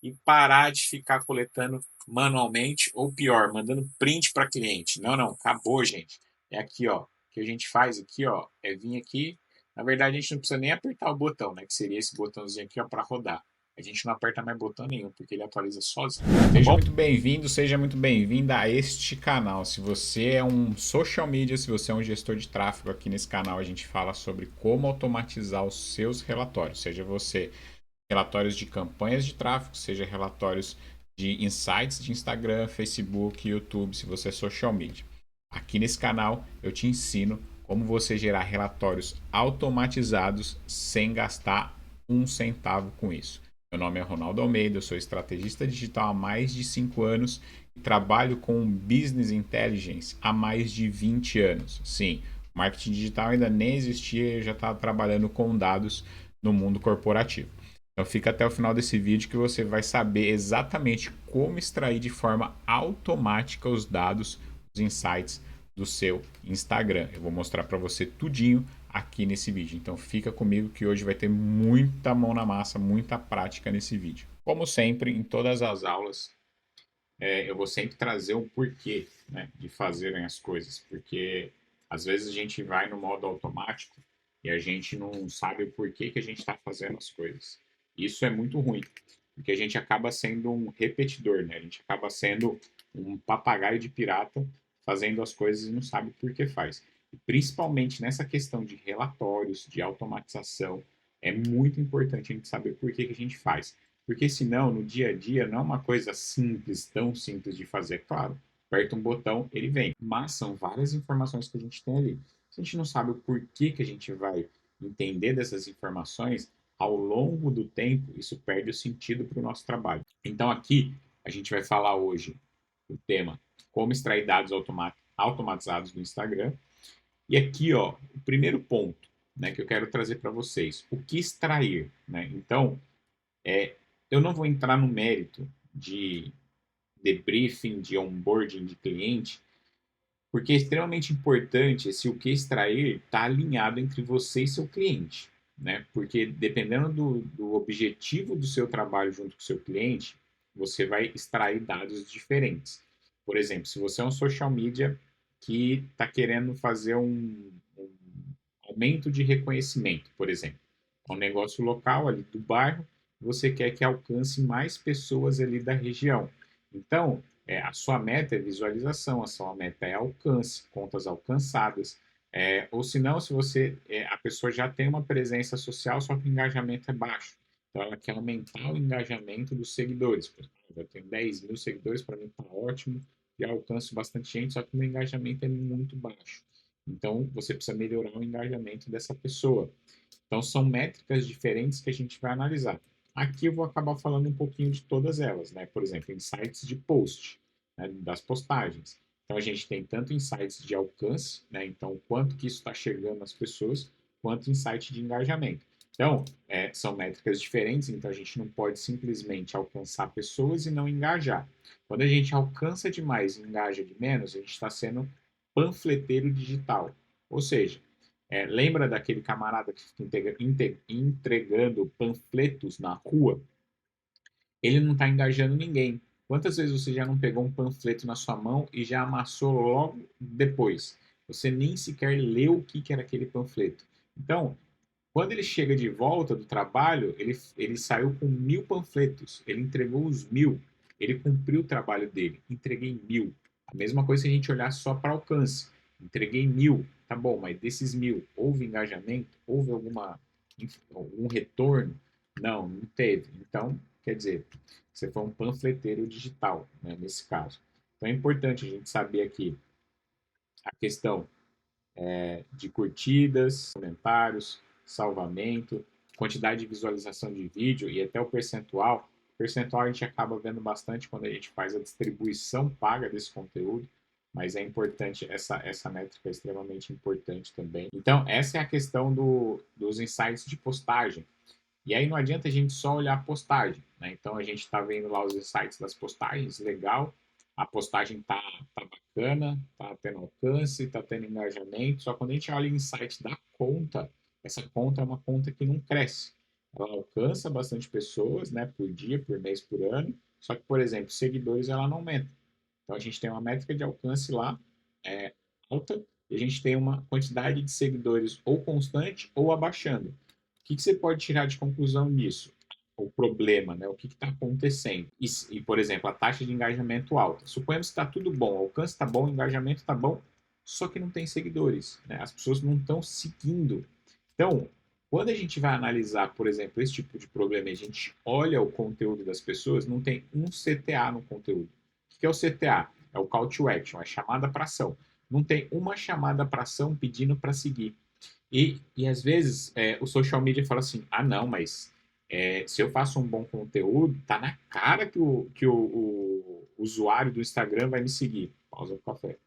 e parar de ficar coletando manualmente ou pior, mandando print para cliente. Não, não, acabou, gente. É aqui, ó. O que a gente faz aqui, ó, é vir aqui. Na verdade, a gente não precisa nem apertar o botão, né? Que seria esse botãozinho aqui, ó, para rodar. A gente não aperta mais botão nenhum, porque ele atualiza sozinho. Tá Seja bom? muito bem-vindo, seja muito bem-vinda a este canal. Se você é um social media, se você é um gestor de tráfego, aqui nesse canal a gente fala sobre como automatizar os seus relatórios, seja você relatórios de campanhas de tráfego, seja relatórios de insights de Instagram, Facebook, YouTube, se você é social media. Aqui nesse canal eu te ensino como você gerar relatórios automatizados sem gastar um centavo com isso. Meu nome é Ronaldo Almeida, eu sou estrategista digital há mais de 5 anos e trabalho com Business Intelligence há mais de 20 anos. Sim, marketing digital ainda nem existia e eu já estava trabalhando com dados no mundo corporativo. Então fica até o final desse vídeo que você vai saber exatamente como extrair de forma automática os dados, os insights do seu Instagram. Eu vou mostrar para você tudinho aqui nesse vídeo. Então fica comigo que hoje vai ter muita mão na massa, muita prática nesse vídeo. Como sempre, em todas as aulas, eu vou sempre trazer o porquê, né, de fazerem as coisas, porque às vezes a gente vai no modo automático e a gente não sabe o porquê que a gente está fazendo as coisas. Isso é muito ruim, porque a gente acaba sendo um repetidor, né? A gente acaba sendo um papagaio de pirata fazendo as coisas e não sabe por que faz. E principalmente nessa questão de relatórios, de automatização, é muito importante a gente saber por que a gente faz. Porque senão, no dia a dia, não é uma coisa simples, tão simples de fazer. Claro, aperta um botão, ele vem. Mas são várias informações que a gente tem ali. Se a gente não sabe o porquê que a gente vai entender dessas informações, ao longo do tempo, isso perde o sentido para o nosso trabalho. Então, aqui, a gente vai falar hoje o tema como extrair dados automatizados do Instagram. E aqui, ó, o primeiro ponto, né, que eu quero trazer para vocês, o que extrair, né? Então, é, eu não vou entrar no mérito de debriefing, de onboarding de cliente, porque é extremamente importante se o que extrair está alinhado entre você e seu cliente, né? Porque dependendo do objetivo do seu trabalho junto com o seu cliente, você vai extrair dados diferentes. Por exemplo, se você é um social media que está querendo fazer um aumento de reconhecimento, por exemplo, é um negócio local ali do bairro, você quer que alcance mais pessoas ali da região. Então, a sua meta é visualização, a sua meta é alcance, contas alcançadas. Ou se não, se você a pessoa já tem uma presença social, só que o engajamento é baixo. Então, ela quer aumentar o engajamento dos seguidores. Por exemplo, eu tenho 10 mil seguidores, para mim está ótimo, já alcanço bastante gente, só que o meu engajamento é muito baixo. Então, você precisa melhorar o engajamento dessa pessoa. Então, são métricas diferentes que a gente vai analisar. Aqui eu vou acabar falando um pouquinho de todas elas, né? Por exemplo, insights de post, né? Das postagens. Então, a gente tem tanto insights de alcance, né? Então, quanto que isso está chegando nas pessoas, quanto insight de engajamento. Então, são métricas diferentes, então a gente não pode simplesmente alcançar pessoas e não engajar. Quando a gente alcança demais e engaja de menos, a gente está sendo panfleteiro digital. Ou seja, lembra daquele camarada que fica entregando panfletos na rua? Ele não está engajando ninguém. Quantas vezes você já não pegou um panfleto na sua mão e já amassou logo depois? Você nem sequer leu o que era aquele panfleto. Então, quando ele chega de volta do trabalho, ele saiu com 1.000 panfletos. Ele entregou os 1.000. Ele cumpriu o trabalho dele. Entreguei 1.000. A mesma coisa se a gente olhar só para alcance. Entreguei 1.000. Tá bom, mas desses 1.000, houve engajamento? Houve algum retorno? Não, não teve. Então, quer dizer, você foi um panfleteiro digital, né, nesse caso. Então é importante a gente saber aqui a questão de curtidas, comentários, salvamento, quantidade de visualização de vídeo e até o percentual. O percentual a gente acaba vendo bastante quando a gente faz a distribuição paga desse conteúdo, mas é importante, essa métrica é extremamente importante também. Então, essa é a questão dos insights de postagem. E aí não adianta a gente só olhar a postagem, né? Então a gente está vendo lá os insights das postagens, legal, a postagem tá bacana, tá tendo alcance, tá tendo engajamento, só quando a gente olha o insight da conta, essa conta é uma conta que não cresce. ela alcança bastante pessoas, né, por dia, por mês, por ano, só que, por exemplo, seguidores ela não aumenta. Então a gente tem uma métrica de alcance lá é, alta e a gente tem uma quantidade de seguidores ou constante ou abaixando. O que você pode tirar de conclusão disso? O problema, né? O que está acontecendo? Por exemplo, a taxa de engajamento alta. Suponhamos que está tudo bom, o alcance está bom, o engajamento está bom, só que não tem seguidores, né? As pessoas não estão seguindo. Então, quando a gente vai analisar, por exemplo, esse tipo de problema, a gente olha o conteúdo das pessoas, não tem um CTA no conteúdo. O que é o CTA? É o call to action, é a chamada para ação. Não tem uma chamada para ação pedindo para seguir. E às vezes o social media fala assim: ah, não, mas se eu faço um bom conteúdo, tá na cara que o usuário do Instagram vai me seguir. Pausa pro café.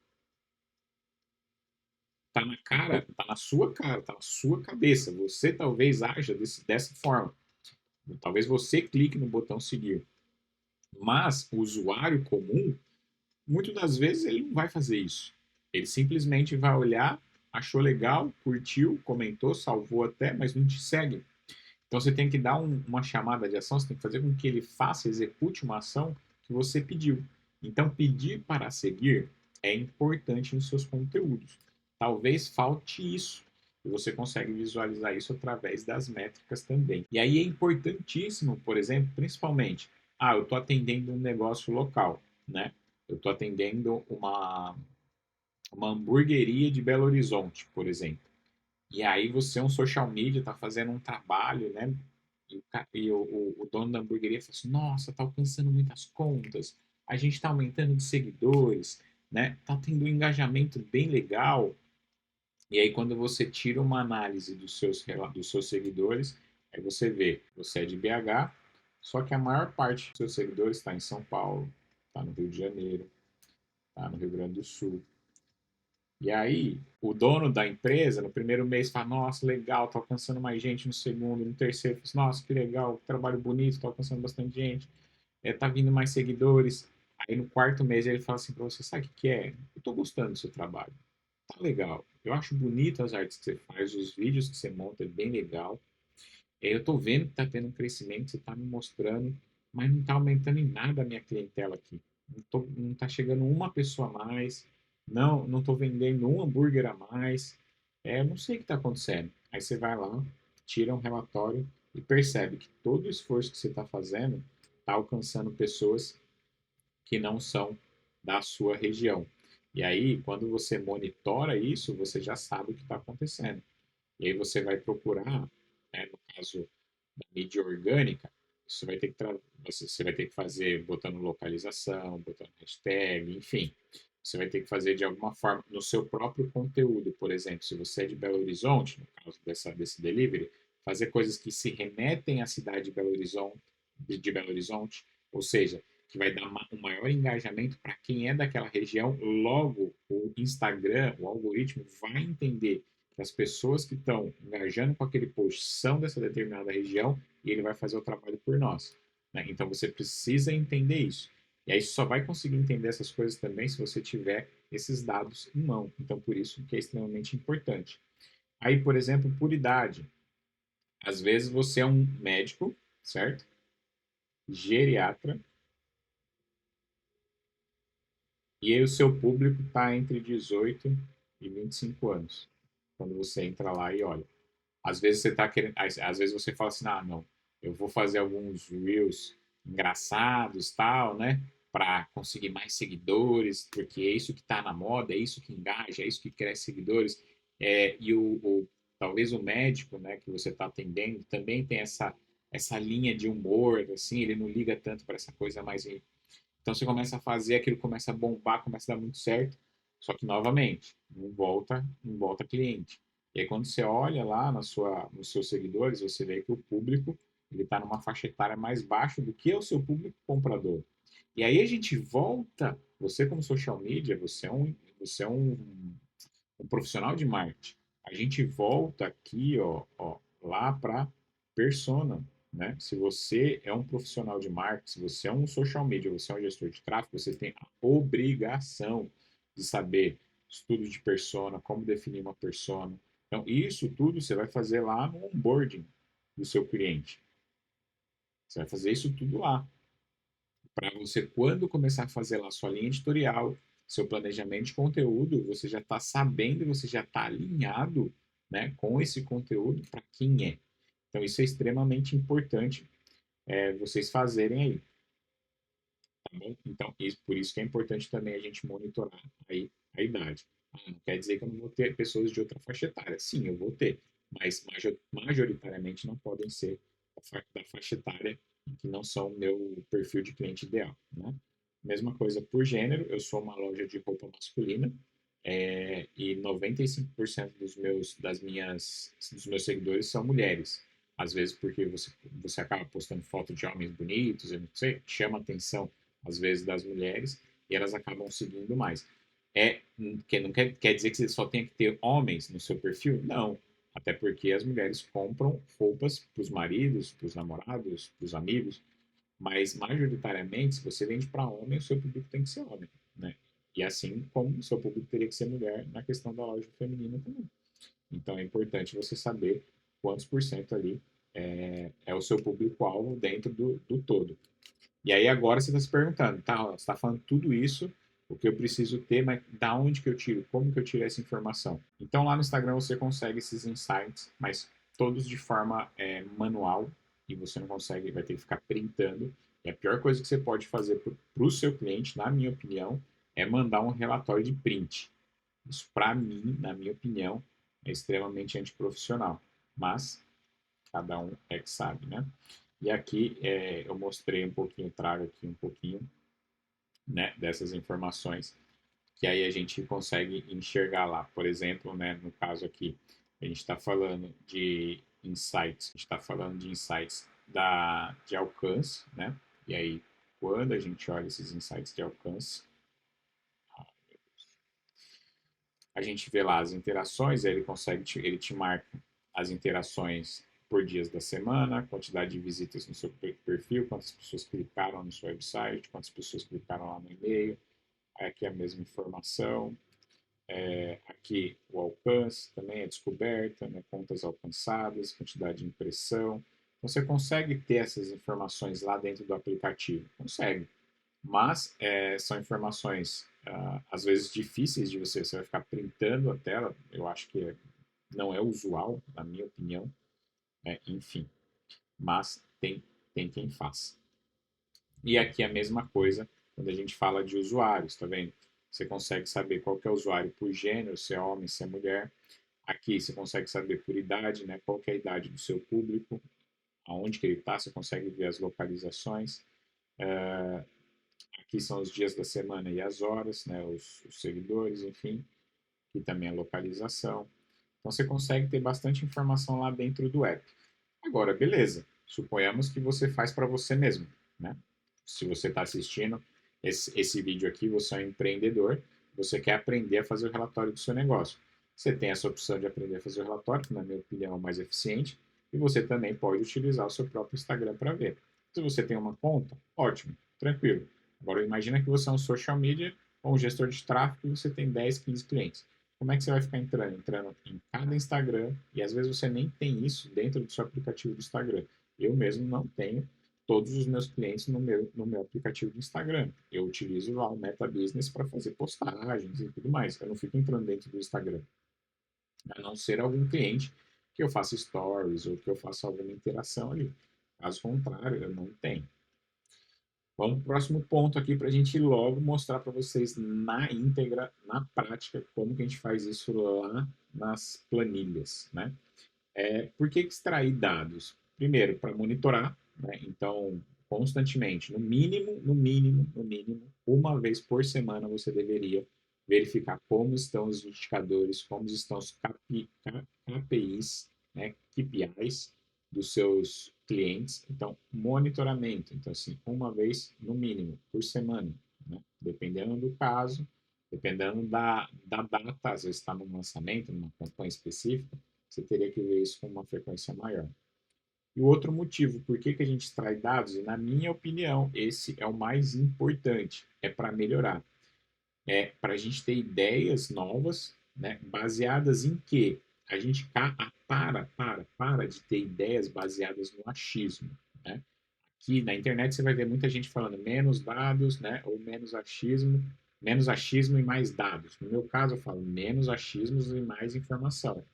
Tá na cara, tá na sua cara, tá na sua cabeça. Você talvez haja dessa forma. Talvez você clique no botão seguir. Mas o usuário comum, muitas das vezes, ele não vai fazer isso. Ele simplesmente vai olhar, achou legal, curtiu, comentou, salvou até, mas não te segue. Então você tem que dar uma chamada de ação, você tem que fazer com que ele faça, execute uma ação que você pediu. Então, pedir para seguir é importante nos seus conteúdos. Talvez falte isso. E você consegue visualizar isso através das métricas também. E aí é importantíssimo, por exemplo, principalmente, eu estou atendendo um negócio local, né? Eu estou atendendo uma hamburgueria de Belo Horizonte, por exemplo. E aí você é um social media, tá fazendo um trabalho, né? E o dono da hamburgueria fala assim, nossa, tá alcançando muitas contas, a gente tá aumentando de seguidores, né? Tá tendo um engajamento bem legal. E aí quando você tira uma análise dos seus seguidores, aí você vê, você é de BH, só que a maior parte dos seus seguidores está em São Paulo, está no Rio de Janeiro, está no Rio Grande do Sul. E aí, o dono da empresa, no primeiro mês, fala: nossa, legal, tá alcançando mais gente. No segundo, no terceiro, fala assim, nossa, que legal, que trabalho bonito, tá alcançando bastante gente, tá vindo mais seguidores. Aí, no quarto mês, ele fala assim para você: sabe o que é? Eu tô gostando do seu trabalho, tá legal. Eu acho bonito as artes que você faz, os vídeos que você monta, é bem legal. Eu tô vendo que tá tendo um crescimento, você tá me mostrando, mas não tá aumentando em nada a minha clientela aqui. Não tá chegando uma pessoa a mais, não tô vendendo um hambúrguer a mais. Não sei o que está acontecendo. Aí você vai lá, tira um relatório e percebe que todo o esforço que você está fazendo está alcançando pessoas que não são da sua região. E aí, quando você monitora isso, você já sabe o que está acontecendo. E aí você vai procurar, né, no caso da mídia orgânica, você vai ter que fazer botando localização, botando hashtag, enfim. Você vai ter que fazer de alguma forma no seu próprio conteúdo. Por exemplo, se você é de Belo Horizonte, no caso desse delivery, fazer coisas que se remetem à cidade de Belo Horizonte, ou seja, que vai dar um maior engajamento para quem é daquela região. Logo, o Instagram, o algoritmo, vai entender que as pessoas que estão engajando com aquele post são dessa determinada região e ele vai fazer o trabalho por nós. Né? Então você precisa entender isso. E aí só vai conseguir entender essas coisas também se você tiver esses dados em mão. Então por isso que é extremamente importante. Aí, por exemplo, por idade. Às vezes você é um médico, certo? Geriatra, e aí o seu público está entre 18 e 25 anos. Quando você entra lá e olha. Às vezes você tá querendo, às vezes você fala assim, não, eu vou fazer alguns reels engraçados, tal, né, para conseguir mais seguidores, porque é isso que está na moda, é isso que engaja, é isso que cresce seguidores. E talvez o médico, né, que você está atendendo, também tem essa linha de humor, assim, ele não liga tanto para essa coisa mais. Então você começa a fazer, aquilo começa a bombar, começa a dar muito certo, só que novamente, não volta cliente. E aí quando você olha lá nos seus seguidores, você vê que o público ele está numa faixa etária mais baixa do que o seu público comprador. E aí a gente volta, você como social media, você é um profissional de marketing. A gente volta aqui, ó lá para persona, né? Se você é um profissional de marketing, se você é um social media, você é um gestor de tráfego, você tem a obrigação de saber estudo de persona, como definir uma persona. Então, isso tudo você vai fazer lá no onboarding do seu cliente. Você vai fazer isso tudo lá. Para você, quando começar a fazer lá sua linha editorial, seu planejamento de conteúdo, você já está sabendo, você já está alinhado, né, com esse conteúdo para quem é. Então, isso é extremamente importante vocês fazerem aí. Tá bom? Então, por isso que é importante também a gente monitorar aí a idade. Não quer dizer que eu não vou ter pessoas de outra faixa etária. Sim, eu vou ter, mas majoritariamente não podem ser da faixa etária que não são o meu perfil de cliente ideal, né? Mesma coisa por gênero, eu sou uma loja de roupa masculina, e 95% dos meus seguidores são mulheres. Às vezes porque você acaba postando foto de homens bonitos, eu não sei, chama a atenção às vezes das mulheres, e elas acabam seguindo mais. Que não quer dizer que você só tenha que ter homens no seu perfil? Não. Até porque as mulheres compram roupas para os maridos, para os namorados, para os amigos, mas majoritariamente, se você vende para homem, o seu público tem que ser homem, né? E assim como o seu público teria que ser mulher na questão da loja feminina também. Então é importante você saber quantos por cento ali é o seu público-alvo dentro do todo. E aí agora você está se perguntando, tá, você está falando tudo isso, o que eu preciso ter, mas da onde que eu tiro? Como que eu tiro essa informação? Então lá no Instagram você consegue esses insights, mas todos de forma manual, e você não consegue, vai ter que ficar printando. E a pior coisa que você pode fazer para o seu cliente, na minha opinião, é mandar um relatório de print. Isso, para mim, na minha opinião, é extremamente antiprofissional. Mas cada um é que sabe, né? E aqui eu mostrei um pouquinho, trago aqui um pouquinho, né, dessas informações, que aí a gente consegue enxergar lá. Por exemplo, né, no caso aqui, a gente está falando de insights, a gente está falando de insights de alcance, né? E aí, quando a gente olha esses insights de alcance, a gente vê lá as interações, aí ele te marca as interações por dias da semana, a quantidade de visitas no seu perfil, quantas pessoas clicaram no seu website, quantas pessoas clicaram lá no e-mail, aqui é a mesma informação, aqui o alcance também é descoberta, né, contas alcançadas, quantidade de impressão. Então, você consegue ter essas informações lá dentro do aplicativo? Consegue, mas são informações às vezes difíceis de você vai ficar printando a tela, eu acho que não é usual, na minha opinião, enfim, mas tem quem faz. E aqui a mesma coisa quando a gente fala de usuários, tá vendo? Você consegue saber qual que é o usuário por gênero, se é homem, se é mulher. Aqui você consegue saber por idade, né? Qual que é a idade do seu público, aonde que ele está, você consegue ver as localizações. Aqui são os dias da semana e as horas, né? Os seguidores, enfim, que também é localização. Então você consegue ter bastante informação lá dentro do app. Agora, beleza. Suponhamos que você faz para você mesmo, né? Se você está assistindo esse vídeo aqui, você é um empreendedor, você quer aprender a fazer o relatório do seu negócio. Você tem essa opção de aprender a fazer o relatório, que na minha opinião é mais eficiente, e você também pode utilizar o seu próprio Instagram para ver. Se você tem uma conta, ótimo, tranquilo. Agora imagina que você é um social media ou um gestor de tráfego e você tem 10, 15 clientes. Como é que você vai ficar entrando? Entrando em cada Instagram, e às vezes você nem tem isso dentro do seu aplicativo do Instagram. Eu mesmo não tenho todos os meus clientes no meu aplicativo do Instagram. Eu utilizo lá o Meta Business para fazer postagens e tudo mais. Eu não fico entrando dentro do Instagram. A não ser algum cliente que eu faça stories ou que eu faça alguma interação ali. Caso contrário, eu não tenho. Vamos para o próximo ponto aqui para a gente logo mostrar para vocês na íntegra, na prática, como que a gente faz isso lá nas planilhas, né? Por que extrair dados? Primeiro, para monitorar, né? Então, constantemente, no mínimo, uma vez por semana você deveria verificar como estão os indicadores, como estão os KPIs, né? KPIs dos seus clientes. Então, monitoramento. Então, assim, uma vez no mínimo por semana, né? Dependendo do caso, dependendo da data, às vezes está num lançamento, numa campanha específica, você teria que ver isso com uma frequência maior. E o outro motivo, por que a gente extrai dados, e na minha opinião, esse é o mais importante, é para melhorar. É para a gente ter ideias novas, né, baseadas em quê? A gente para de ter ideias baseadas no achismo, né? que na internet você vai ver muita gente falando menos dados, né, ou menos achismo e mais dados. No meu caso, eu falo menos achismos e mais informação.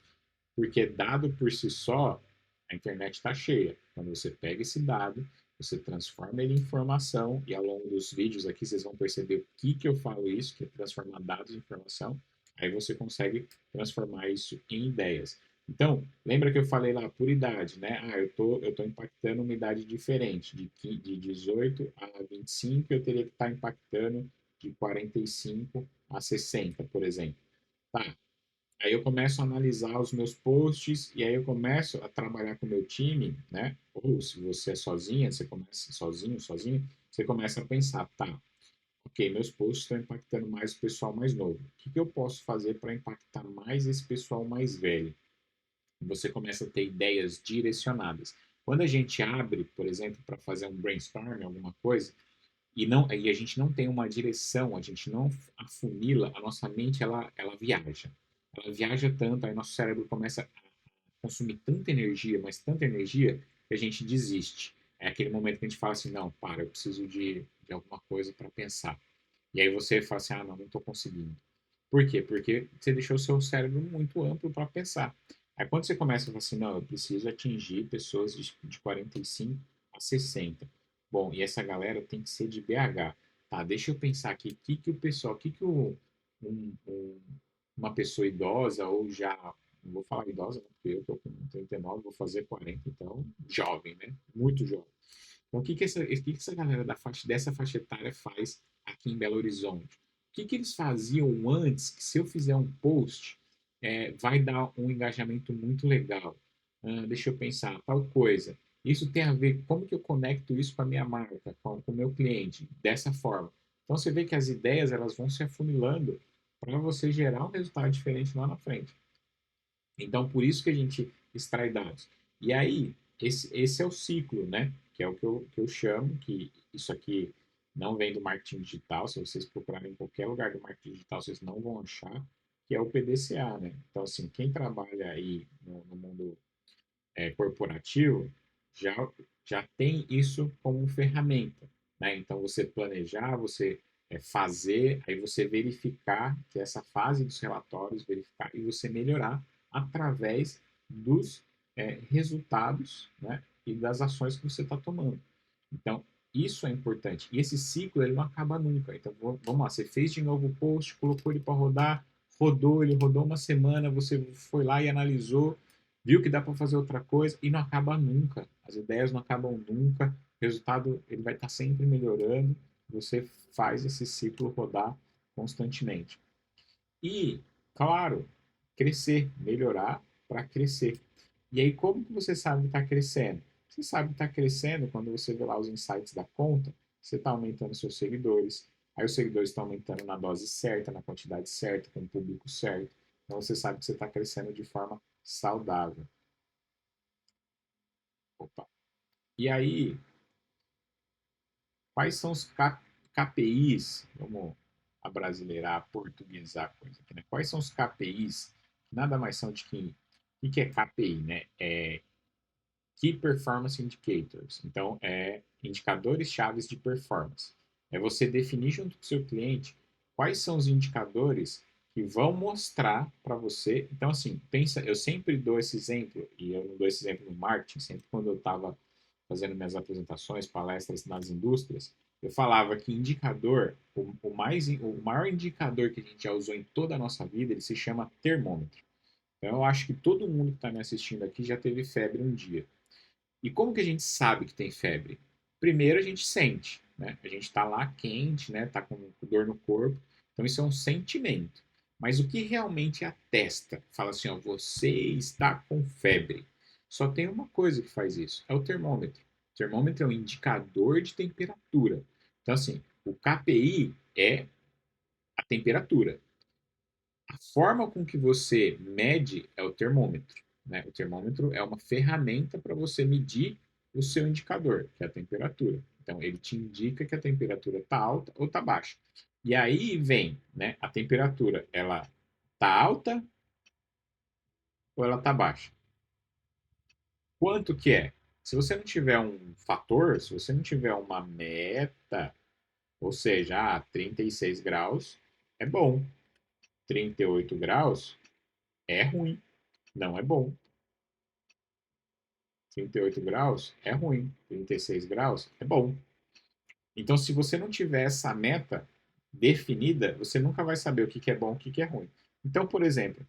Porque dado por si só, a internet está cheia. Quando você pega esse dado, você transforma ele em informação, e ao longo dos vídeos aqui vocês vão perceber o que eu falo isso, que é transformar dados em informação, aí você consegue transformar isso em ideias. Então, lembra que eu falei lá por idade, né? Eu tô impactando uma idade diferente, de 18 a 25, eu teria que estar impactando de 45 a 60, por exemplo. Tá, aí eu começo a analisar os meus posts e aí eu começo a trabalhar com o meu time, né? Ou se você é sozinha, você começa sozinho, você começa a pensar, tá, ok, meus posts estão impactando mais o pessoal mais novo. O que eu posso fazer para impactar mais esse pessoal mais velho? Você começa a ter ideias direcionadas. Quando a gente abre, por exemplo, para fazer um brainstorm, alguma coisa, e a gente não tem uma direção, a gente não afunila, a nossa mente ela viaja. Ela viaja tanto, aí nosso cérebro começa a consumir tanta energia, mas tanta energia, que a gente desiste. É aquele momento que a gente fala assim, não, para, eu preciso de alguma coisa para pensar. E aí você fala assim, ah, não, não estou conseguindo. Por quê? Porque você deixou o seu cérebro muito amplo para pensar. Aí quando você começa a falar assim, não, eu preciso atingir pessoas de 45 a 60. Bom, e essa galera tem que ser de BH. Tá, deixa eu pensar aqui, o que que o pessoal, o que que um, um, uma pessoa idosa ou já, não vou falar idosa, né, porque eu tô com 39, vou fazer 40, então jovem, né? Muito jovem. Então, o que que essa galera dessa faixa etária faz aqui em Belo Horizonte? O que que eles faziam antes, que se eu fizer um post, vai dar um engajamento muito legal? Deixa eu pensar, tal coisa. Isso tem a ver, como que eu conecto isso com a minha marca, com o meu cliente, dessa forma. Então, você vê que as ideias elas vão se afunilando para você gerar um resultado diferente lá na frente. Então, por isso que a gente extrai dados. E aí, esse é o ciclo, né? Que é o que eu chamo, que isso aqui não vem do marketing digital. Se vocês procurarem em qualquer lugar do marketing digital, vocês não vão achar, que é o PDCA, né? Então, assim, quem trabalha aí no mundo corporativo já, já tem isso como ferramenta, né? Então, você planejar, você fazer, aí você verificar que essa fase dos relatórios, verificar e você melhorar através dos resultados, né? E das ações que você está tomando. Então, isso é importante. E esse ciclo, ele não acaba nunca. Então, vamos lá, você fez de novo o post, colocou ele para rodar, rodou, ele rodou uma semana, você foi lá e analisou, viu que dá para fazer outra coisa e não acaba nunca. As ideias não acabam nunca. O resultado ele vai estar sempre melhorando. Você faz esse ciclo rodar constantemente. E, claro, crescer, melhorar para crescer. E aí, como que você sabe que está crescendo? Você sabe que está crescendo quando você vê lá os insights da conta, você está aumentando seus seguidores, aí os seguidores estão aumentando na dose certa, na quantidade certa, com o público certo. Então você sabe que você está crescendo de forma saudável. Opa. E aí, quais são os KPIs? Vamos abrasileirar, portuguesar a coisa aqui, né? Quais são os KPIs? Nada mais são de que. O que é KPI, né? É Key Performance Indicators. Então, é indicadores chaves de performance. É você definir junto com o seu cliente quais são os indicadores que vão mostrar para você. Então, assim, pensa, eu sempre dou esse exemplo, e eu não dou esse exemplo no marketing, sempre quando eu estava fazendo minhas apresentações, palestras nas indústrias, eu falava que indicador, o maior indicador que a gente já usou em toda a nossa vida, ele se chama termômetro. Então, eu acho que todo mundo que está me assistindo aqui já teve febre um dia. E como que a gente sabe que tem febre? Primeiro a gente sente, né? A gente está lá quente, né? Tá com dor no corpo. Então isso é um sentimento. Mas o que realmente atesta? Fala assim, ó, você está com febre. Só tem uma coisa que faz isso, é o termômetro. O termômetro é um indicador de temperatura. Então assim, o KPI é a temperatura. A forma com que você mede é o termômetro, né? O termômetro é uma ferramenta para você medir o seu indicador, que é a temperatura. Então, ele te indica que a temperatura está alta ou está baixa. E aí vem, né? A temperatura, ela está alta ou ela está baixa? Quanto que é? Se você não tiver um fator, se você não tiver uma meta, ou seja, 36 graus é bom, 38 graus é ruim, não é bom. 38 graus é ruim, 36 graus é bom. Então, se você não tiver essa meta definida, você nunca vai saber o que que é bom e o que que é ruim. Então, por exemplo,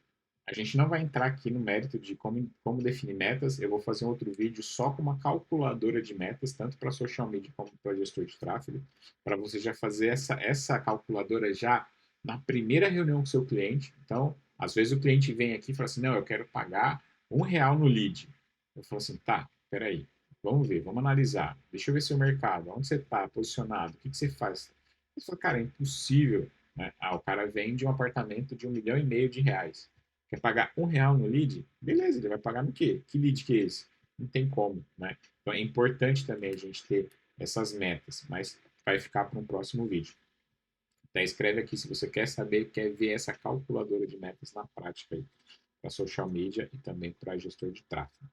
a gente não vai entrar aqui no mérito de como definir metas. Eu vou fazer um outro vídeo só com uma calculadora de metas, tanto para social media como para gestor de tráfego, para você já fazer essa calculadora já na primeira reunião com o seu cliente. Então, às vezes o cliente vem aqui e fala assim, não, eu quero pagar R$ 1 no lead. Eu falo assim, tá, peraí, vamos ver, vamos analisar. Deixa eu ver seu mercado, onde você está posicionado, o que que você faz. Eu falo, cara, é impossível. Né? O cara vende um apartamento de R$ 1,5 milhão. Quer pagar R$ 1 no lead? Beleza, ele vai pagar no quê? Que lead que é esse? Não tem como, né? Então é importante também a gente ter essas metas, mas vai ficar para um próximo vídeo. Então escreve aqui se você quer saber, quer ver essa calculadora de metas na prática aí, para social media e também para gestor de tráfego.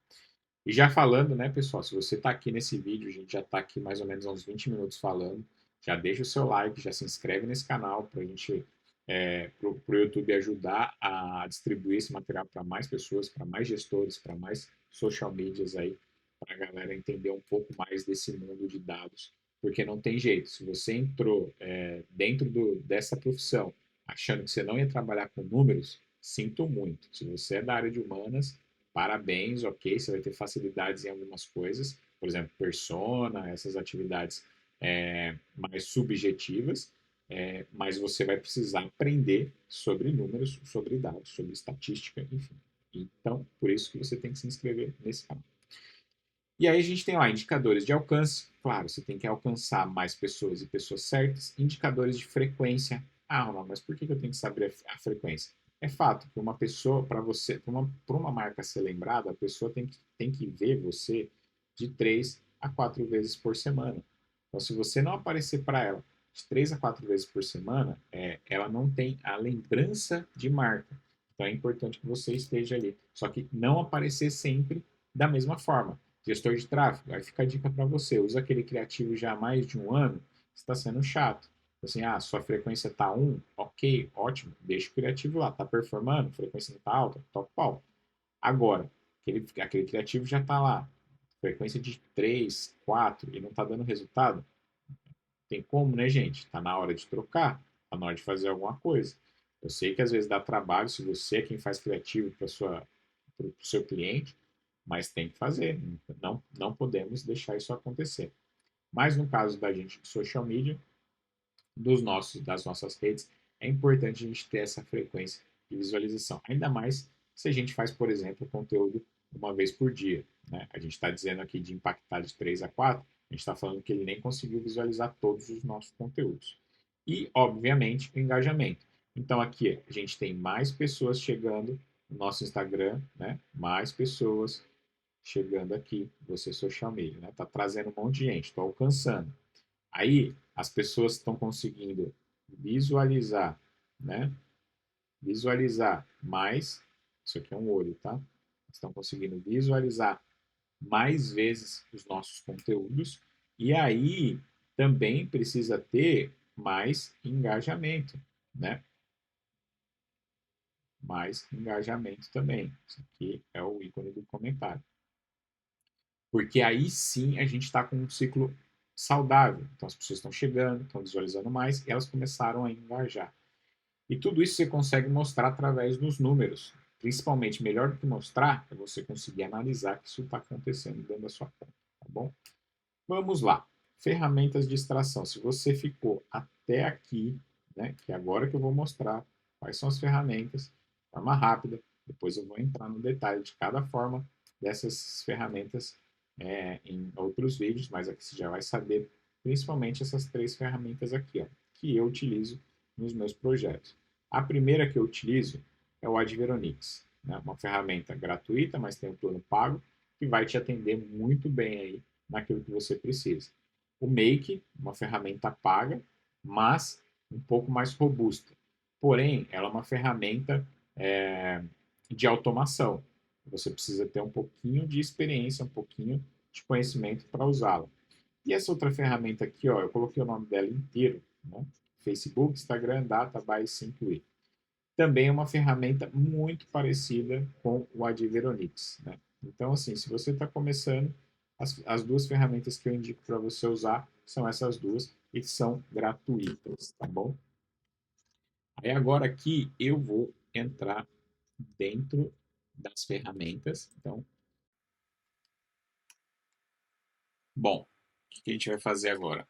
E já falando, né, pessoal, se você está aqui nesse vídeo, a gente já está aqui mais ou menos uns 20 minutos falando, já deixa o seu like, já se inscreve nesse canal para a gente, para o YouTube ajudar a distribuir esse material para mais pessoas, para mais gestores, para mais social medias aí, para a galera entender um pouco mais desse mundo de dados, porque não tem jeito, se você entrou dentro dessa profissão achando que você não ia trabalhar com números, sinto muito. Se você é da área de humanas, parabéns, ok, você vai ter facilidades em algumas coisas, por exemplo, persona, essas atividades mais subjetivas, mas você vai precisar aprender sobre números, sobre dados, sobre estatística, enfim. Então, por isso que você tem que se inscrever nesse canal. E aí a gente tem lá indicadores de alcance, claro, você tem que alcançar mais pessoas e pessoas certas, indicadores de frequência. Ah, Ronaldo, mas por que eu tenho que saber a frequência? É fato que uma pessoa, para você, para uma marca ser lembrada, a pessoa tem que ver você de 3 a 4 vezes por semana. Então, se você não aparecer para ela de 3 a 4 vezes por semana, ela não tem a lembrança de marca. Então, é importante que você esteja ali. Só que não aparecer sempre da mesma forma. Gestor de tráfego, aí fica a dica para você, usa aquele criativo já há mais de um ano, está sendo chato. Assim, sua frequência está 1, ok, ótimo, deixa o criativo lá, está performando, frequência não está alta, toca o pau. Agora, aquele criativo já está lá, frequência de 3, 4 e não está dando resultado, tem como, né, gente? Está na hora de trocar, está na hora de fazer alguma coisa. Eu sei que às vezes dá trabalho se você é quem faz criativo para o seu cliente, mas tem que fazer. Não podemos deixar isso acontecer. Mas no caso da gente de social media, das nossas redes, é importante a gente ter essa frequência de visualização. Ainda mais se a gente faz, por exemplo, conteúdo uma vez por dia. Né? A gente está dizendo aqui de impactar de 3 a 4, a gente está falando que ele nem conseguiu visualizar todos os nossos conteúdos. E, obviamente, o engajamento. Então, aqui a gente tem mais pessoas chegando no nosso Instagram, né? Mais pessoas chegando aqui, você social media, né? Tá trazendo um monte de gente, tô alcançando. Aí as pessoas estão conseguindo visualizar, né? Visualizar mais, isso aqui é um olho, tá? Estão conseguindo visualizar mais vezes os nossos conteúdos e aí também precisa ter mais engajamento, né? Mais engajamento também. Isso aqui é o ícone do comentário. Porque aí sim a gente está com um ciclo saudável. Então as pessoas estão chegando, estão visualizando mais e elas começaram a engajar. E tudo isso você consegue mostrar através dos números. Principalmente, melhor do que mostrar, é você conseguir analisar que isso está acontecendo dentro da sua conta. Tá bom? Vamos lá. Ferramentas de extração. Se você ficou até aqui, né, que é agora que eu vou mostrar quais são as ferramentas, de forma rápida, depois eu vou entrar no detalhe de cada forma dessas ferramentas em outros vídeos, mas aqui você já vai saber principalmente essas 3 ferramentas aqui, ó, que eu utilizo nos meus projetos. A primeira que eu utilizo é o Adveronix, né, uma ferramenta gratuita, mas tem um plano pago, que vai te atender muito bem aí naquilo que você precisa. O Make, uma ferramenta paga, mas um pouco mais robusta. Porém, ela é uma ferramenta de automação. Você precisa ter um pouquinho de experiência, um pouquinho de conhecimento para usá-la. E essa outra ferramenta aqui, ó, eu coloquei o nome dela inteiro, né? Facebook, Instagram, Data by Simply. Também é uma ferramenta muito parecida com o Adveronix, né? Então, assim, se você está começando, as duas ferramentas que eu indico para você usar são essas duas e são gratuitas, tá bom? Aí agora aqui eu vou entrar dentro das ferramentas. Então, bom, o que a gente vai fazer agora?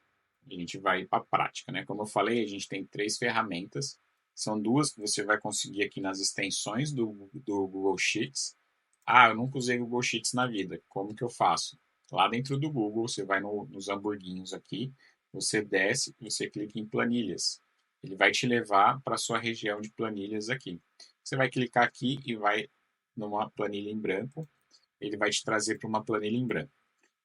A gente vai para a prática, né? Como eu falei, a gente tem 3 ferramentas. São duas que você vai conseguir aqui nas extensões do Google Sheets. Ah, eu nunca usei Google Sheets na vida. Como que eu faço? Lá dentro do Google, você vai nos hamburguinhos aqui, você desce, você clica em planilhas. Ele vai te levar para a sua região de planilhas aqui. Você vai clicar aqui e vai numa planilha em branco. Ele vai te trazer para uma planilha em branco.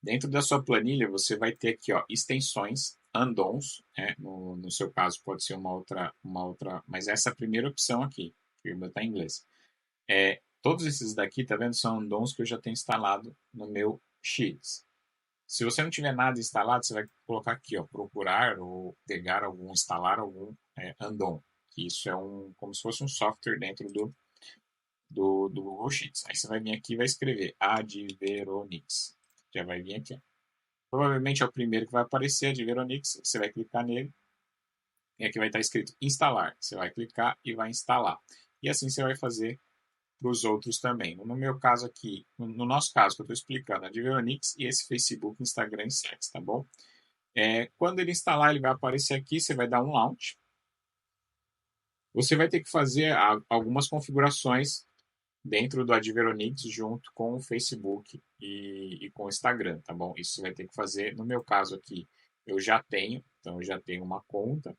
Dentro da sua planilha, você vai ter aqui, ó, extensões, add-ons, né? No seu caso pode ser uma outra, mas essa é a primeira opção aqui, que ainda está em inglês. Todos esses daqui, tá vendo, são add-ons que eu já tenho instalado no meu Sheets. Se você não tiver nada instalado, você vai colocar aqui, ó, procurar ou pegar algum, instalar algum add-on, que isso é como se fosse um software dentro do Google Sheets. Aí você vai vir aqui e vai escrever Adveronix. Já vai vir aqui, ó. Provavelmente é o primeiro que vai aparecer, Adveronix. Você vai clicar nele e aqui vai estar escrito instalar. Você vai clicar e vai instalar. E assim você vai fazer para os outros também. No meu caso aqui, no nosso caso que eu estou explicando, a Adveronix e esse Facebook, Instagram e Sites, tá bom? Quando ele instalar, ele vai aparecer aqui, você vai dar um launch. Você vai ter que fazer algumas configurações dentro do Adveronix junto com o Facebook e com o Instagram, tá bom? Isso você vai ter que fazer. No meu caso aqui, eu já tenho, então eu já tenho uma conta,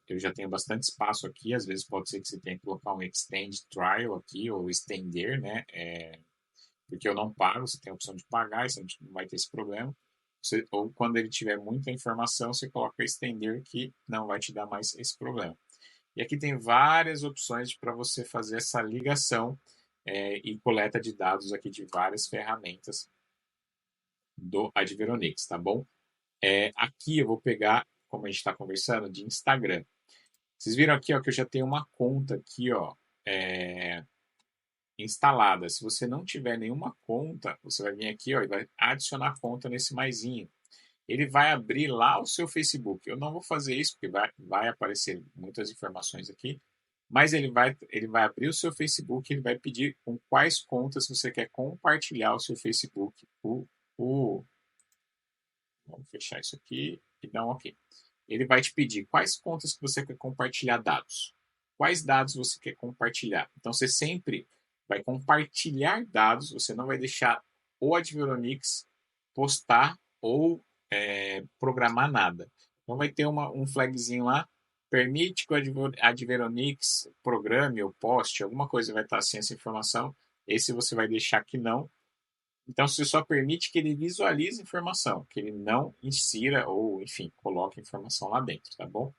eu já tenho bastante espaço aqui, às vezes pode ser que você tenha que colocar um Extend Trial aqui, ou estender, né? Porque eu não pago, você tem a opção de pagar, você não vai ter esse problema. Ou quando ele tiver muita informação, você coloca estender, que não vai te dar mais esse problema. E aqui tem várias opções para você fazer essa ligação e coleta de dados aqui de várias ferramentas do Adveronix, tá bom? Aqui eu vou pegar, como a gente está conversando, de Instagram. Vocês viram aqui, ó, que eu já tenho uma conta aqui, ó, instalada. Se você não tiver nenhuma conta, você vai vir aqui, ó, e vai adicionar conta nesse maisinho. Ele vai abrir lá o seu Facebook. Eu não vou fazer isso, porque vai aparecer muitas informações aqui, mas ele vai abrir o seu Facebook, ele vai pedir com quais contas você quer compartilhar o seu Facebook. Vamos fechar isso aqui e dar um OK. Ele vai te pedir quais contas que você quer compartilhar dados. Quais dados você quer compartilhar. Então, você sempre vai compartilhar dados, você não vai deixar o Adveronix postar ou programar nada. Então, vai ter um flagzinho lá, permite que o Adveronix programe ou poste, alguma coisa vai estar assim essa informação. Esse você vai deixar que não. Então, você só permite que ele visualize informação, que ele não insira ou, enfim, coloque informação lá dentro, tá bom?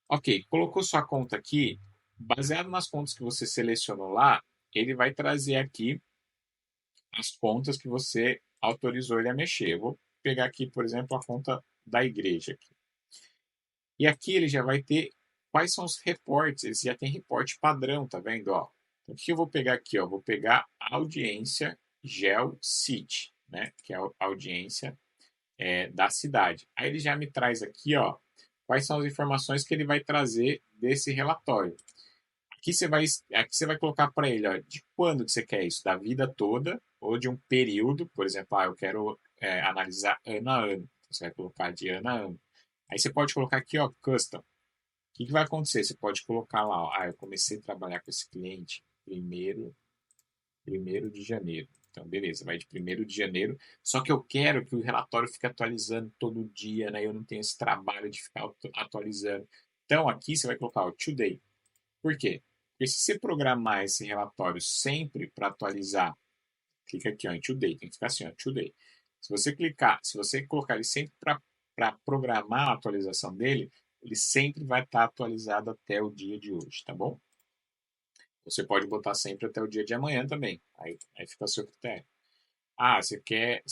Ok, colocou sua conta aqui, baseado nas contas que você selecionou lá, ele vai trazer aqui as contas que você autorizou ele a mexer. Eu vou pegar aqui, por exemplo, a conta da igreja. Aqui. E aqui ele já vai ter quais são os reportes, ele já tem reporte padrão, tá vendo? Ó, então, o que eu vou pegar aqui? Ó? Vou pegar a audiência GeoCity, né? Que é a audiência da cidade. Aí ele já me traz aqui, ó, quais são as informações que ele vai trazer desse relatório. Aqui você vai colocar para ele, ó, de quando que você quer isso, da vida toda ou de um período, por exemplo, eu quero analisar ano a ano. Você vai colocar de ano a ano. Aí você pode colocar aqui, ó, custom. O que vai acontecer? Você pode colocar lá, ó, eu comecei a trabalhar com esse cliente primeiro de janeiro. Então, beleza, vai de 1º de janeiro. Só que eu quero que o relatório fique atualizando todo dia, né? Eu não tenho esse trabalho de ficar atualizando. Então, aqui você vai colocar o today. Por quê? Porque se você programar esse relatório sempre para atualizar, clica aqui ó, em today, tem que ficar assim, ó, today. Se você colocar ele sempre para programar a atualização dele, ele sempre vai estar atualizado até o dia de hoje, tá bom? Você pode botar sempre até o dia de amanhã também. Aí fica a seu critério. Ah, você quer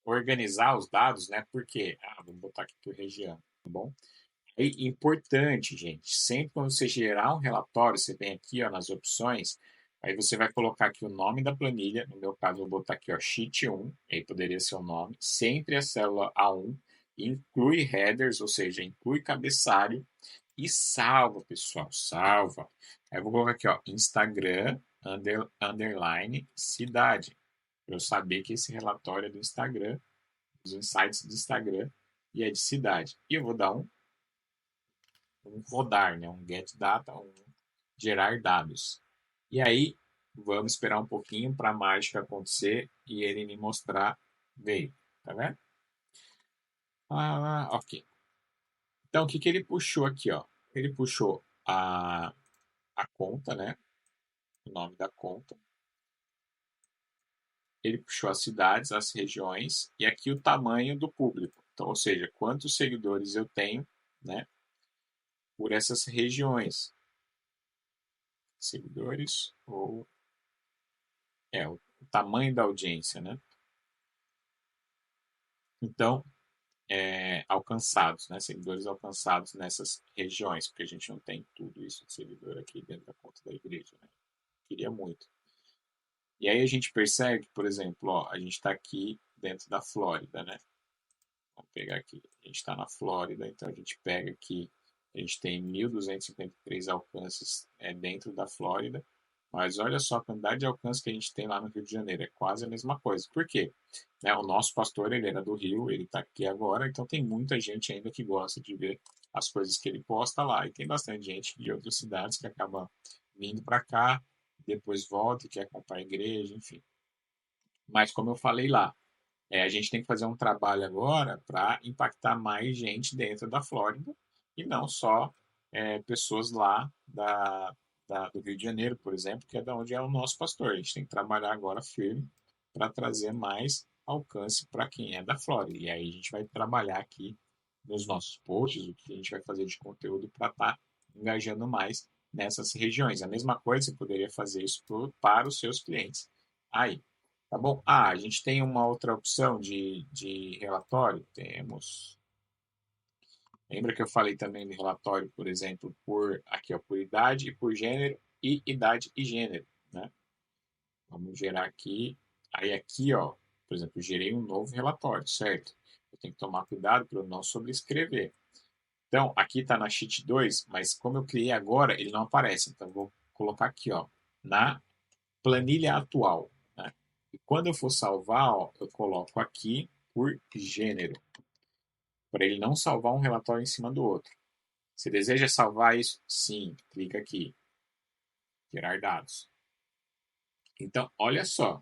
organizar os dados, né? Por quê? Ah, vamos botar aqui por região, tá bom? É importante, gente, sempre quando você gerar um relatório, você vem aqui, ó, nas opções, aí você vai colocar aqui o nome da planilha, no meu caso eu vou botar aqui, ó, sheet 1, aí poderia ser o nome, sempre a célula A1, inclui headers, ou seja, inclui cabeçalho, e salva, pessoal, salva. Aí eu vou colocar aqui, ó, Instagram, underline, cidade, para eu saber que esse relatório é do Instagram, dos insights do Instagram, e é de cidade. E eu vou dar um rodar, né? Um get data, um gerar dados. E aí, vamos esperar um pouquinho para a mágica acontecer e ele me mostrar, veio, tá vendo? Ah, ok. Então, o que que ele puxou aqui, ó? Ele puxou a conta, né? O nome da conta. Ele puxou as cidades, as regiões e aqui o tamanho do público. Então, ou seja, quantos seguidores eu tenho, né? Por essas regiões. Seguidores ou o tamanho da audiência, né? Então, alcançados, né? Seguidores alcançados nessas regiões, porque a gente não tem tudo isso de seguidor aqui dentro da conta da igreja, né? Queria muito. E aí a gente percebe que, por exemplo, ó, a gente está aqui dentro da Flórida, né? Vamos pegar aqui. A gente está na Flórida, então a gente pega aqui, a gente tem 1.253 alcances dentro da Flórida, mas olha só a quantidade de alcance que a gente tem lá no Rio de Janeiro, é quase a mesma coisa. Por quê? Né, o nosso pastor, ele era do Rio, ele está aqui agora, então tem muita gente ainda que gosta de ver as coisas que ele posta lá, e tem bastante gente de outras cidades que acaba vindo para cá, depois volta e quer acompanhar a igreja, enfim. Mas como eu falei lá, a gente tem que fazer um trabalho agora para impactar mais gente dentro da Flórida e não só pessoas lá do Rio de Janeiro, por exemplo, que é da onde é o nosso pastor. A gente tem que trabalhar agora firme para trazer mais alcance para quem é da Flórida. E aí a gente vai trabalhar aqui nos nossos posts, o que a gente vai fazer de conteúdo para estar engajando mais nessas regiões. A mesma coisa, você poderia fazer isso para os seus clientes. Aí, tá bom? Ah, a gente tem uma outra opção de relatório? Temos. Lembra que eu falei também de relatório, por exemplo, aqui, ó, por idade e por gênero, e idade e gênero, né? Vamos gerar aqui. Aí aqui, ó, por exemplo, eu gerei um novo relatório, certo? Eu tenho que tomar cuidado para eu não sobrescrever. Então, aqui está na Sheet 2, mas como eu criei agora, ele não aparece. Então, eu vou colocar aqui, ó, na planilha atual, né? E quando eu for salvar, ó, eu coloco aqui por gênero, para ele não salvar um relatório em cima do outro. Você deseja salvar isso? Sim, clica aqui, gerar dados. Então, olha só,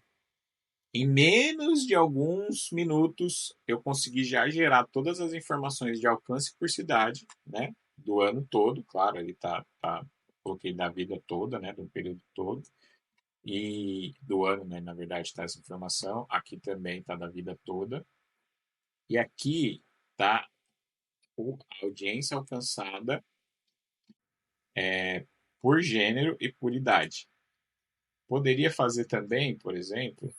em menos de alguns minutos eu consegui já gerar todas as informações de alcance por cidade, né? Do ano todo, claro, ele coloquei da vida toda, né? Do período todo. E do ano, né? Na verdade, está essa informação. Aqui também está da vida toda. E aqui está a audiência alcançada por gênero e por idade. Poderia fazer também, por exemplo,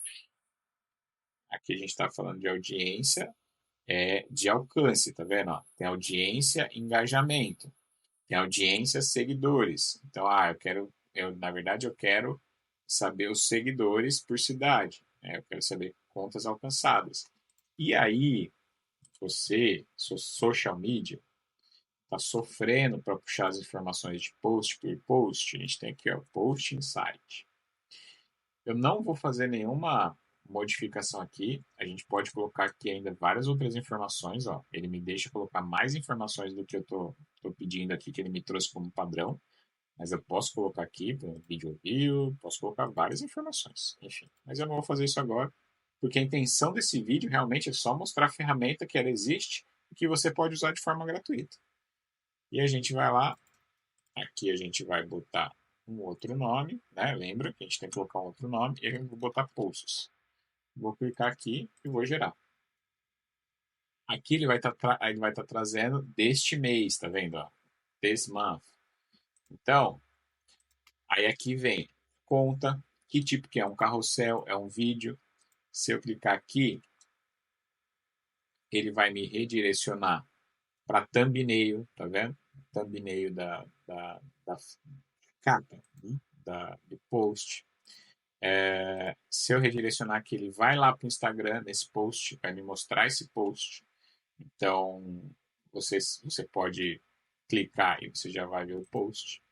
aqui a gente está falando de audiência, de alcance, tá vendo? Ó, tem audiência, engajamento, tem audiência, seguidores. Então, na verdade, eu quero saber os seguidores por cidade, né? Eu quero saber contas alcançadas. E aí, social media, está sofrendo para puxar as informações de post por post. A gente tem aqui, ó, Post Insight. Eu não vou fazer nenhuma modificação aqui. A gente pode colocar aqui ainda várias outras informações. Ó. Ele me deixa colocar mais informações do que eu tô pedindo aqui, que ele me trouxe como padrão. Mas eu posso colocar aqui, vídeo view, posso colocar várias informações. Enfim, mas eu não vou fazer isso agora, porque a intenção desse vídeo realmente é só mostrar a ferramenta que ela existe e que você pode usar de forma gratuita. E a gente vai lá, aqui a gente vai botar um outro nome, né? Lembra que a gente tem que colocar um outro nome e eu vou botar posts. Vou clicar aqui e vou gerar. Aqui ele vai estar trazendo deste mês, tá vendo? Ó? This month. Então, aí aqui vem conta, Que tipo que é? Um carrossel? É um vídeo? Se eu clicar aqui, ele vai me redirecionar para thumbnail, tá vendo? Thumbnail da capa, né? Do post. Se eu redirecionar aqui, ele vai lá para o Instagram, nesse post, vai me mostrar esse post. Então, você pode clicar e você já vai ver o post.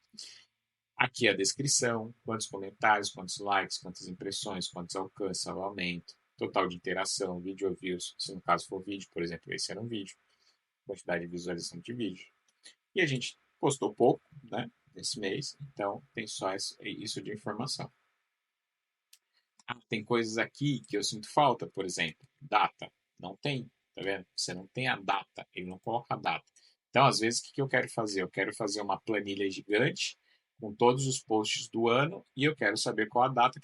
Aqui a descrição, quantos comentários, quantos likes, quantas impressões, quantos alcances, salvamento, total de interação, vídeo views, se no caso for vídeo, por exemplo, esse era um vídeo, quantidade de visualização de vídeo. E a gente postou pouco, né, nesse mês, então tem só isso de informação. Tem coisas aqui que eu sinto falta, por exemplo, data. Não tem, tá vendo? Você não tem a data, ele não coloca a data. Então, às vezes, o que eu quero fazer? Eu quero fazer uma planilha gigante com todos os posts do ano e eu quero saber qual a data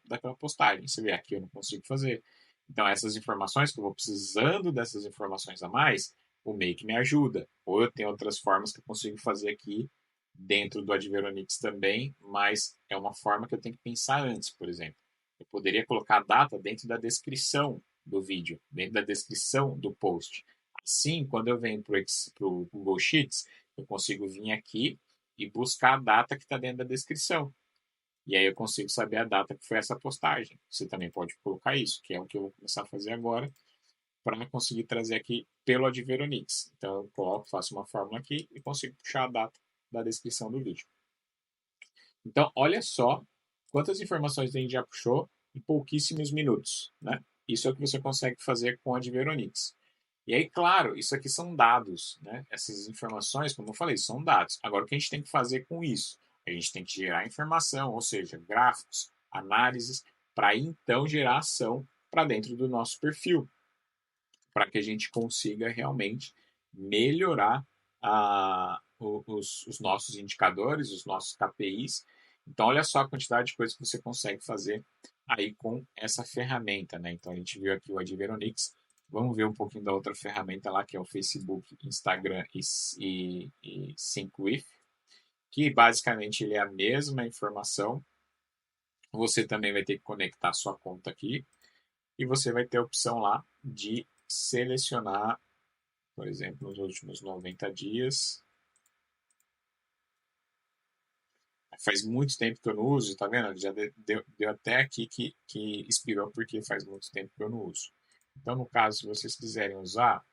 daquela postagem. Você vê, aqui eu não consigo fazer. Então, essas informações que eu vou precisando dessas informações a mais, o Make me ajuda. Ou eu tenho outras formas que eu consigo fazer aqui dentro do Adveronix também, mas é uma forma que eu tenho que pensar antes, por exemplo. Eu poderia colocar a data dentro da descrição do vídeo, dentro da descrição do post. Assim, quando eu venho para o Google Sheets, eu consigo vir aqui e buscar a data que está dentro da descrição. E aí eu consigo saber a data que foi essa postagem. Você também pode colocar isso, que é o que eu vou começar a fazer agora, para conseguir trazer aqui pelo Adveronix. Então eu coloco, faço uma fórmula aqui e consigo puxar a data da descrição do vídeo. Então, olha só quantas informações a gente já puxou em pouquíssimos minutos, né? Isso é o que você consegue fazer com a Adveronix. E aí, claro, isso aqui são dados, né? Essas informações, como eu falei, são dados. Agora, o que a gente tem que fazer com isso? A gente tem que gerar informação, ou seja, gráficos, análises, para então gerar ação para dentro do nosso perfil, para que a gente consiga realmente melhorar os nossos indicadores, os nossos KPIs. Então, olha só a quantidade de coisas que você consegue fazer aí com essa ferramenta, né? Então, a gente viu aqui o Adveronix. Vamos ver um pouquinho da outra ferramenta lá, que é o Facebook, Instagram e SyncWith, que basicamente ele é a mesma informação. Você também vai ter que conectar sua conta aqui e você vai ter a opção lá de selecionar, por exemplo, nos últimos 90 dias. Faz muito tempo que eu não uso, tá vendo? Já deu até aqui que expirou porque faz muito tempo que eu não uso. Então, no caso, se vocês quiserem usar,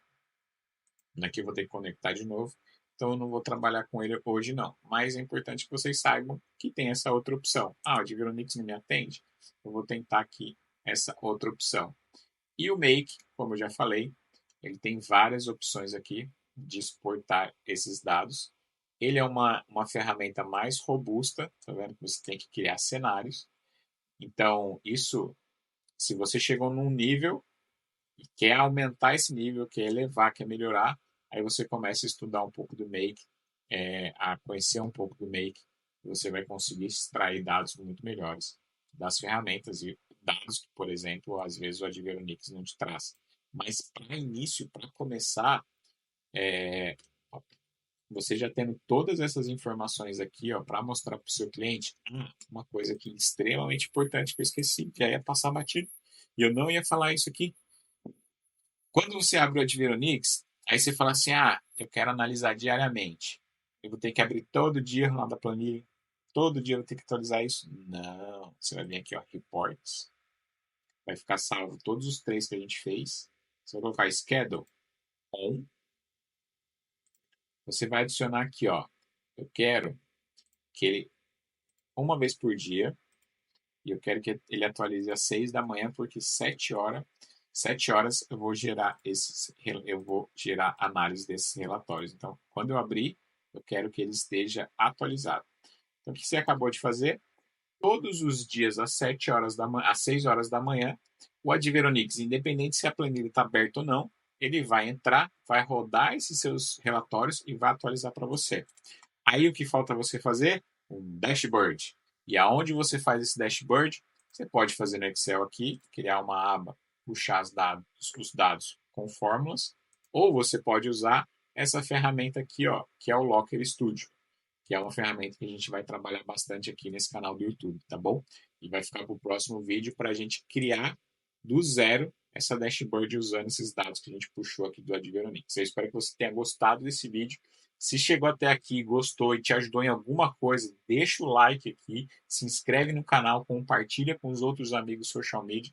aqui eu vou ter que conectar de novo. Então, eu não vou trabalhar com ele hoje, não. Mas é importante que vocês saibam que tem essa outra opção. O Adveronix não me atende? Eu vou tentar aqui essa outra opção. E o Make, como eu já falei, ele tem várias opções aqui de exportar esses dados. Ele é uma ferramenta mais robusta, tá vendo que você tem que criar cenários. Então, isso, se você chegou num nível e quer aumentar esse nível, quer elevar, quer melhorar, aí você começa a estudar um pouco do Make, a conhecer um pouco do Make, e você vai conseguir extrair dados muito melhores das ferramentas e dados que, por exemplo, às vezes o Adveronix não te traz. Mas para início, para começar, é, você já tendo todas essas informações aqui, para mostrar para o seu cliente, uma coisa aqui extremamente importante que eu esqueci, que aí é passar batido. E eu não ia falar isso aqui. Quando você abre o Adveronix, aí você fala assim, eu quero analisar diariamente. Eu vou ter que abrir todo dia lá da planilha. Todo dia eu vou ter que atualizar isso? Não. Você vai vir aqui, Reports. Vai ficar salvo todos os três que a gente fez. Você vai colocar Schedule On. Você vai adicionar aqui, eu quero que ele, uma vez por dia, e eu quero que ele atualize às 6 da manhã, porque 7 horas eu vou gerar análise desses relatórios. Então, quando eu abrir, eu quero que ele esteja atualizado. Então, o que você acabou de fazer? Todos os dias às 7 horas da manhã, às 6 horas da manhã, o Adveronix, independente se a planilha está aberta ou não, ele vai entrar, vai rodar esses seus relatórios e vai atualizar para você. Aí o que falta você fazer? Um dashboard. E aonde você faz esse dashboard? Você pode fazer no Excel aqui, criar uma aba, puxar os dados com fórmulas, ou você pode usar essa ferramenta aqui, que é o Locker Studio, que é uma ferramenta que a gente vai trabalhar bastante aqui nesse canal do YouTube, tá bom? E vai ficar para o próximo vídeo para a gente criar do zero essa dashboard usando esses dados que a gente puxou aqui do Adveronix. Eu espero que você tenha gostado desse vídeo. Se chegou até aqui, gostou e te ajudou em alguma coisa, deixa o like aqui, se inscreve no canal, compartilha com os outros amigos social media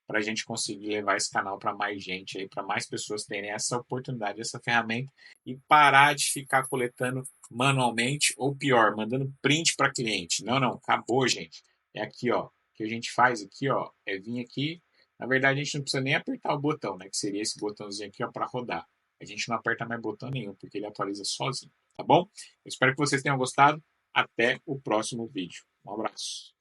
para a gente conseguir levar esse canal para mais gente, para mais pessoas terem essa oportunidade, essa ferramenta e parar de ficar coletando manualmente ou pior, mandando print para cliente. Não, não, acabou, gente. É aqui, ó, que a gente faz aqui, ó, é vir aqui. Na verdade, a gente não precisa nem apertar o botão, né? Que seria esse botãozinho aqui, ó, para rodar. A gente não aperta mais botão nenhum, porque ele atualiza sozinho, tá bom? Eu espero que vocês tenham gostado. Até o próximo vídeo. Um abraço.